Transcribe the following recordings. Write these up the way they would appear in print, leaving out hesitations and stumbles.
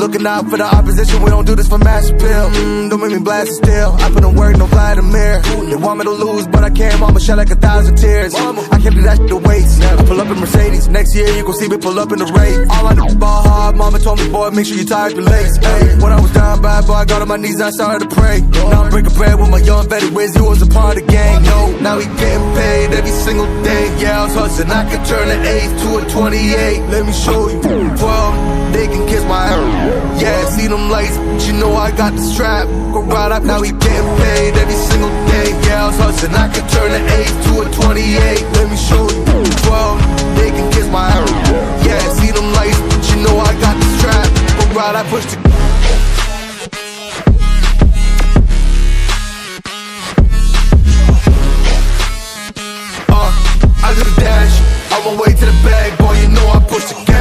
looking out for the opposition, we don't do this for mass appeal. Don't make me blast it still, I put in work, no Vladimir. They want me to lose, but I can't, mama shed like 1,000 tears. I can't do that shit to waste. I pull up in Mercedes, next year you gon' see me pull up in the race. All I do is ball hard, mama told me, boy, make sure you tie up your legs. Hey, when I was down bad, boy, I got on my knees and I started to pray. Now I'm breaking bread with my young vet, Wiz, you was a part of the gang. No, now he getting paid every single day. Yeah, I was hustling, I could turn an 8 to a 28. Let me show you, 12, they can kiss my ass. Yeah, see them lights, but you know I got the strap. Go right up, now he getting paid every single day. Yeah, I was hustling, I could turn an 8 to a 28. Let me show you, 12, they can kiss my ass. Yeah, see them lights, but you know I got the strap. Go right, I push the I do the dash, on my way to the bag, boy, you know I push the gas.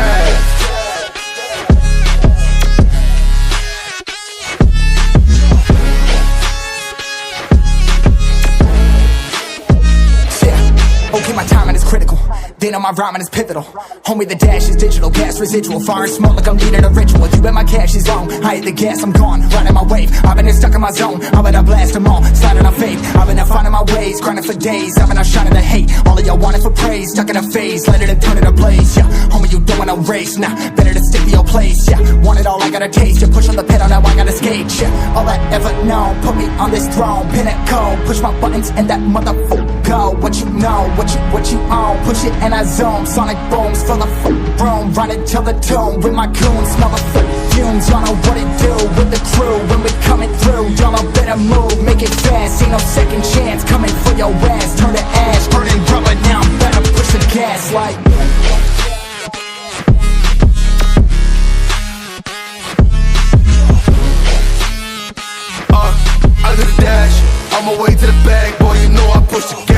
Yeah, okay, my timing is critical. Then on my rhyming is pivotal. Homie, the dash is digital, gas residual. Fire and smoke like I'm leading a ritual. You bet my cash is long, I hit the gas, I'm gone. Riding my wave, I've been stuck in my zone. I've been blast them all, sliding on faith. I've been finding my ways, grinding for days. I've been shining the hate, all of y'all wanted for praise. Stuck in a phase, let it and turn it a blaze. Yeah, homie, you don't want no race, nah, better to stick to your place. Yeah, want it all, I gotta taste. You push on the pedal, now I gotta skate. Yeah, all I ever known, put me on this throne. Pinnacle, push my buttons and that motherfucker go. What you know, what you own. Push it and I zone, sonic booms full of room. Running till the tomb with my goons, smell the fumes. Y'all know what it do with the crew when we coming through. Y'all know better move, make it fast. Ain't no second chance coming for your ass. Turn to ash, burning rubber. Now I'm better push the gas like. I do the dash, on my way to the bag, boy, you know I push the gas.